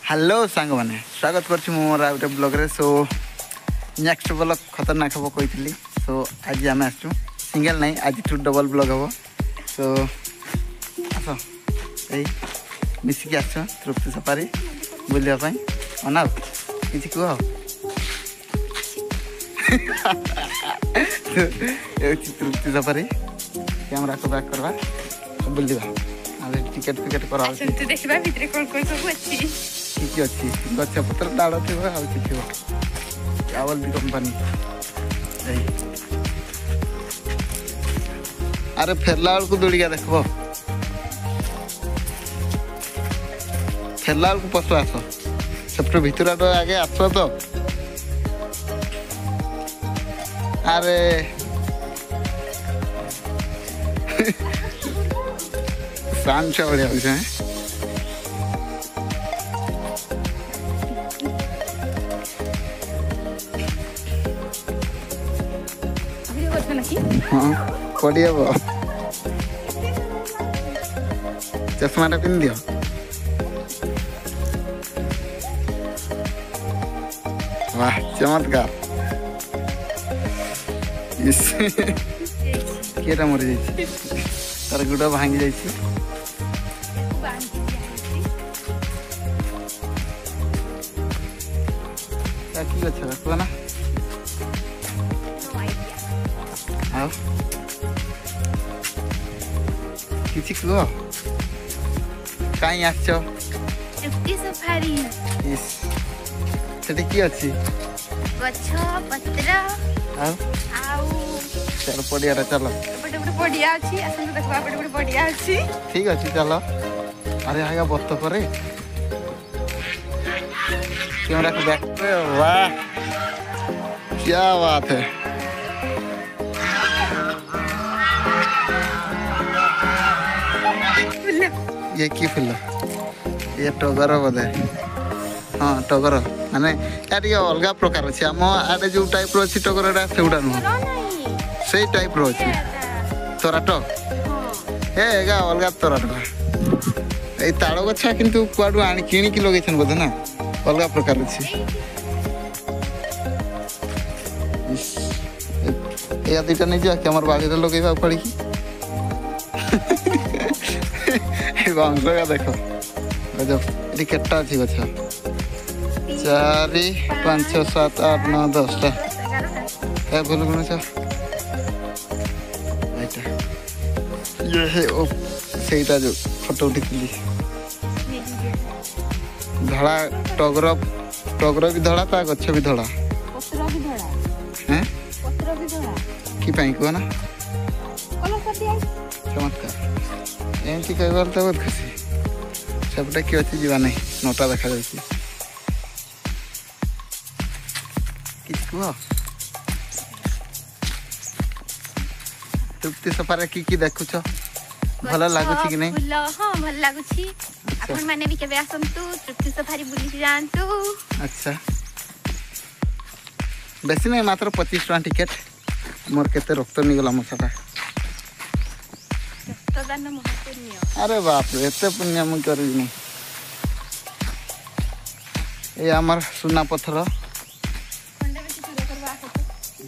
Hello सांग मैंने स्वागत कर मोर आ गए ब्लॉग रे। सो नेक्स्ट ब्लॉग खतरनाक हम कही। सो आज आम आसु सिंगल नहीं आज टू डबल ब्लॉग हम। सो आस मिसिकी आस तृप्ति सफारी बुलापी अनाव कि कह तृप्ति सफारी कैमरा को बैक करवा बुलवा टिकेट फिकेट करा देखा भितर कौन कौन सब अच्छी कि अच्छी गछ पत्र डाड़ थी थो चावल भी कंपानी। अरे फेरला बेलू दौड़िया देख फेरला बेलू पशु आस सेप्ट भितर आगे आस तो अरे शांत भाया है हाँ पड़ी हम चश्माटा पिंध दियो वाह चमत्कार किएटा मरी जाइए तार गुड़ भांगी जाइए कि अच्छा रखवा ना आओ किसी कह कहीं आस सफारी कि अच्छी गछ पत्र चल पड़िया चल पड़िया अच्छी देखा पड़िया अच्छी ठीक अच्छे चल। अरे आया बत पर कैमरा को बैक पे। वाह क्या बात है। ये की फुल ये टगर बोधे हाँ टगर माने यार अलग प्रकार अच्छे आम आड़े जो टाइप अच्छी टगर से नुह से टाइप अच्छी तराट ए अलग तराट ये ताड़ गछा किंतु कुआडू आनी किणिकी लगे बोधे ना अलग प्रकार अच्छी या दुटा नहीं जा आम बाड़ी में लगे पड़ी वंश देख ये केटा अच्छी गछ 4 5 7 8 9 10टा क्या भूल गुण ये है ओ सेटा जो फोटो उठी धड़ा टगर टगर भी धड़ा ता गछ भी धड़ा हैं कि कह ना चमत्कार एमती कहबार तो बहुत खुशी सबटा किए अच्छी जीवा नहीं नोटा देखा जाए कह तृप्ति सफारे कि देखुच भल लगुच कि नहीं? हाँ भल लगुच आपण माने भी केबे आसंतु तृप्ति सफारी बुली जानतु। अच्छा बेसी नहीं मात्र 25 टका टिकेट मोर केते रक्त निगला मसाटा रक्तदान महापुण्य। अरे बाप रे एते पुण्य मु करी नहीं। ए हमर सुना पत्थर खंडे बेसी चूरा करबा आके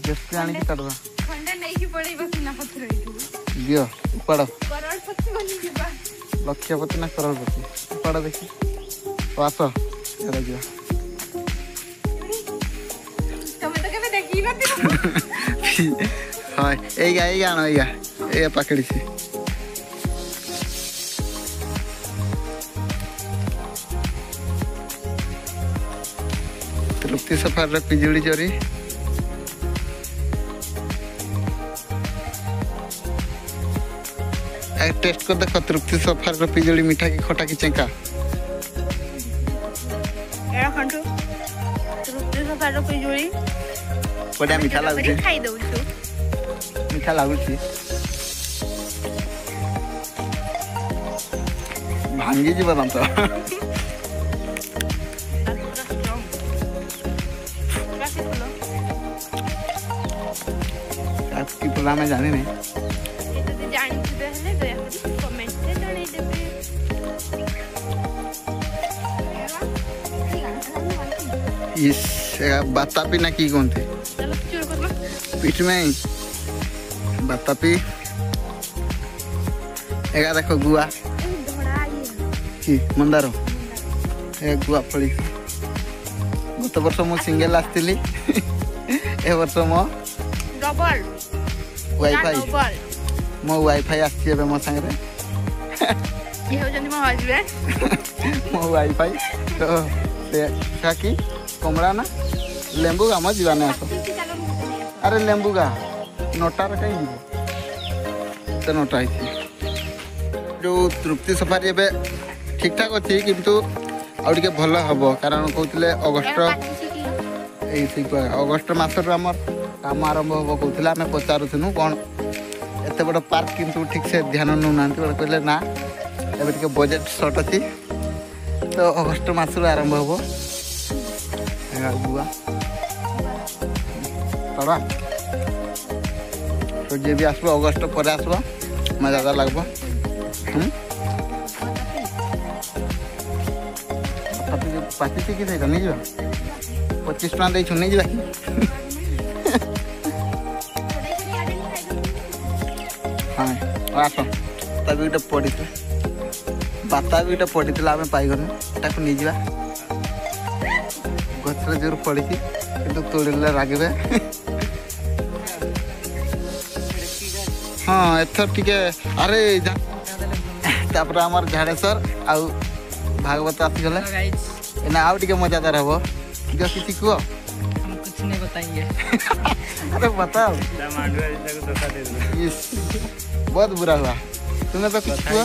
जेते आनी के काटबा खंडे नहीं की पड़ेबा सुना पत्थर एठू दियो उपाड़ करोड़पति बनी जीवा लक्षपति ना करोड़पति उपाड़ देखी तो आस एरा दियो तमे तो केबे देखी नथि। हां एई आनो ए पकड़ी से तृप्ति सफारी पिजुड़ी चोरी टेस्ट कर देख तृप्ति सफारी पिजुड़ी मीठा की खटा की चेंका तृप्ति सफारी पिजुड़ी बड़ा मीठा लागुची खाई दउछु मीठा लागुची भांगी जीव दांत आपकी पुला में जाने नहीं इस बातापी ना की कहते चलो चूर कर लो। पीठ में बातापी एगा देखो गुआ धड़ा ये कि मंदार ए गुआ फड़ी गत वर्ष मु सिंगल आसती ए वर्ष मो डबल वाईफाई डबल मो वाईफाई आसी मो सांगे ये हो जनी मो हस्बैंड मो वाईफाई तो से काकी कमला ना लेंबू गाम जीवाने आस अरे लेंबू गा नोटार कहीं जीव तो नोटा है जो तृप्ति सफारी एवं ठीक ठाक अच्छी किंतु आउ टे भल हम कारण कहते अगस्ट अगस्ट मसर आम काम आरंभ हम कहते आम पचारूँ कौन एत बड़ पार्क किंतु ठीक से ध्यान नौ ना कहले ना एवं टे बजेट सर्ट अच्छी तो अगस्ट मसर आरंभ हम गुआ पड़ा तो जे भी आसो अगस्ट पर आसो मजा लगब पाची टिकी थे नहीं जा 25 टका दे नहीं जा हाँ आस तभी गोटे पड़ी बाता भी गोटे पड़ी आम पाइगनु ताको नहीं जा गचर जोर पड़ी कि तोड़े रागे हाँ एथर टिके अरे तापर आमर झाड़ेश्वर आउ भागवत आसीगले ना आउ टिके मजादार हम जो किसी कह हम कुछ नहीं बताएंगे। अरे बताओ इस बहुत बुरा हुआ तुम्हें तो कुछ हुआ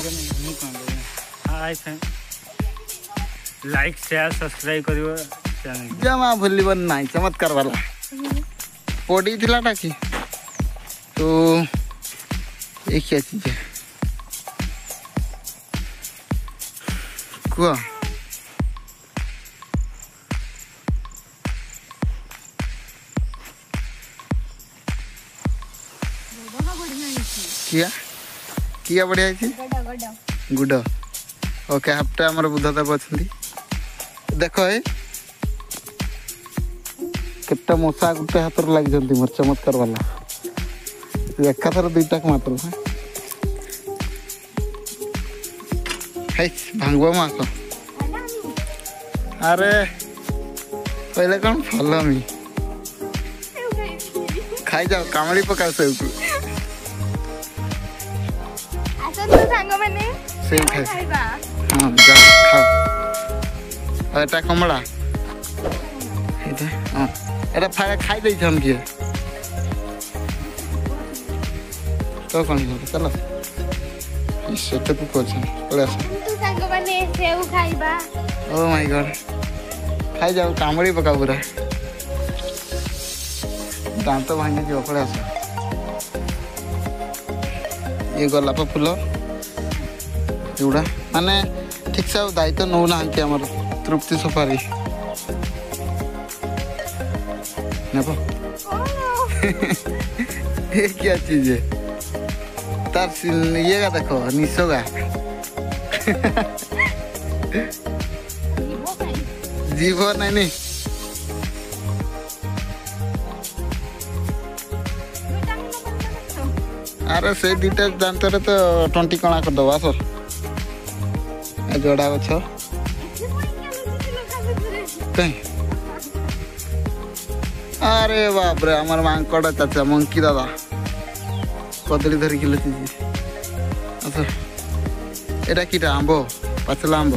hi friend like share subscribe करियो चैनल जमा भूलिबन नहीं चमत्कार वाला पड़ी थिला टाकी तो एक क्या चीज है कुआ किया किया बढ़िया है गुड ओके हाफटा हमर बुद्धता पछंदी देखो है केटा मशा गोटे हाथ लग मोर चमत्कार वाला एकाथर दुईटा मात्र भांगब मास अरे पहले कौन फल मी खाई जाओ कामड़ी पका से खाई हाँ जाओ खाओ एटा कमला हाँ एटा फागा खाई दे किए तो कौन चलो सेटे को पड़े ओ माय गॉड खाई जाओ कामड़ी पका पूरा दांत भांगी जो पड़े आस ये गोलाप फूल एगुड़ा माने ठीक से दायित्व नौ ना तृप्ति सफारी नेब ये क्या चीज है तार ये का देखो निशोगा जीव नहीं अरे से दीटा दांत तो टंटी कणा करदब आस जोड़ा गछ कहीं अरे बाप रे हमार मांकड़ चाचा मंकी दादा कदली धरी किलो अच्छा एटा कीटा आंब पाचला आंब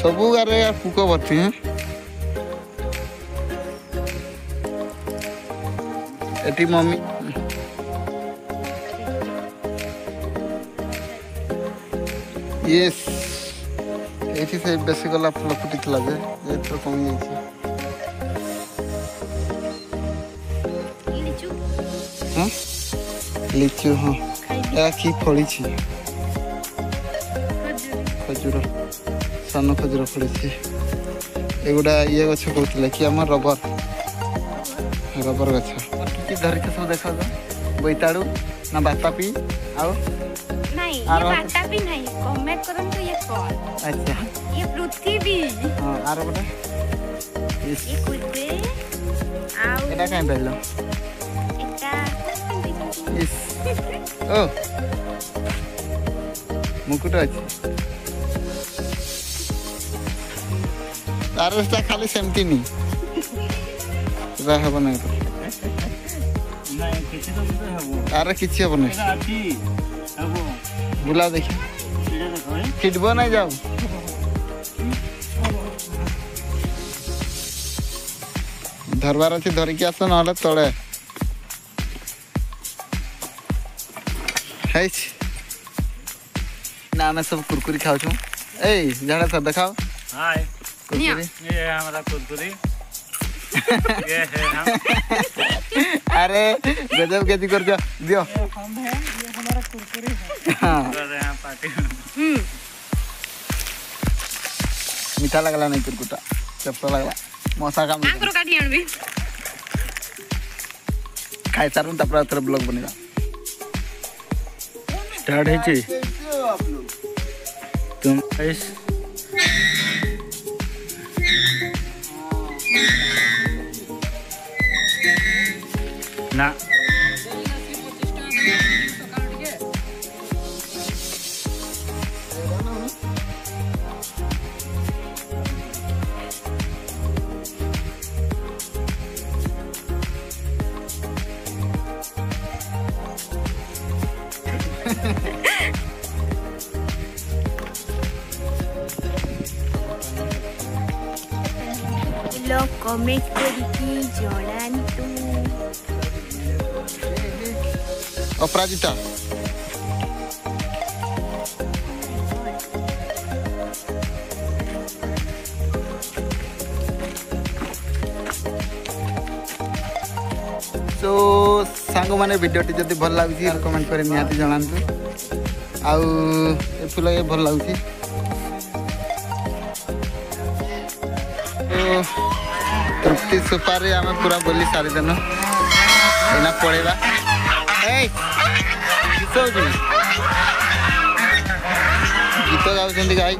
सबू गारे पुक भर्ती हैं एटी मम्मी यस एठी से बेसी गला फुल फुटी थला जे तो कमी जाई हाँ लिचू हाँ या की फड़ी छी खजूर सान खजूर फड़ी छी एगुड़ा ये गछ कहते कि आम रबर रबर गछ कि धरिक सब देखा बोईताड़ू ना बातापी आउ नहीं ये आरो- बाटा भी नहीं कमेंट करंतु ये कौन अच्छा ये पृथ्वी हाँ आरो बटे इस ये कुदे आउ एटा काहे बेलो एटा इस ओ मुकुट अछि तारसटा खाली सेमती नी रहब नहीं ନାଇଁ କିଛି ତ ଗୋଟେ ହବ तार किछि हब नहीं ଏଇଟା ଅଛି ହବ बुला देखि ଏଇଟା ଦେଖ ଏ फिटबो नहीं जाऊ धरबार अच्छी धरिकी आस ना तले ना आम सब कुरकुरी खाऊ ए झाड़ा सब देखाओ हाय कुरकुरी ये है हमारा कुरकुरी ये है हम अरे गजब कैसी कर दियो ये हमारा कुरकुरी है हाँ कर रहे हैं पार्टी मीठा लगला नहीं कुरकुटा चपटा लगला मौसा काम आंकरो काटी आनबी खाई सारूँ तापर थोड़ा ब्लॉग बनेगा स्टार्ट है जी तुम गाइस ना लोग कमेंट करिकी जणांतु अपराजिता तो सांग माने वीडियोटी जदि भल लाଗୁଛି कमेंट करे निहाती जणांतु आउ ए फुल ये भल लाଗୁଛି तो तृप्ति सुपारी आम पूरा बोली सारी देन एना पड़ेगा गीत गाँव गाई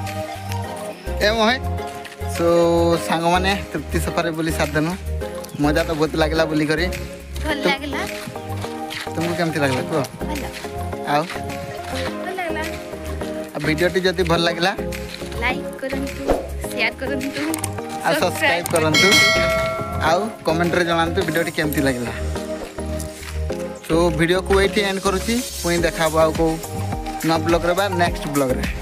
ए मोहे सो सांग माने तृप्ति सफारे बोली साथ देनु मजा तो बहुत लागला बोली करी भल लागला तुमको केमती लागला को भल आउ भल लागला आ वीडियोटी जदि भल लागला लाइक करंतु शेयर करंतु आ सब्सक्राइब करंतु आउ कमेंट रे जणांतु वीडियोटी केमती लागला तो वीडियो को एठी एंड करूची पुनी देखाबो आउ को ना ब्लॉग रे बा नेक्स्ट ब्लॉग रे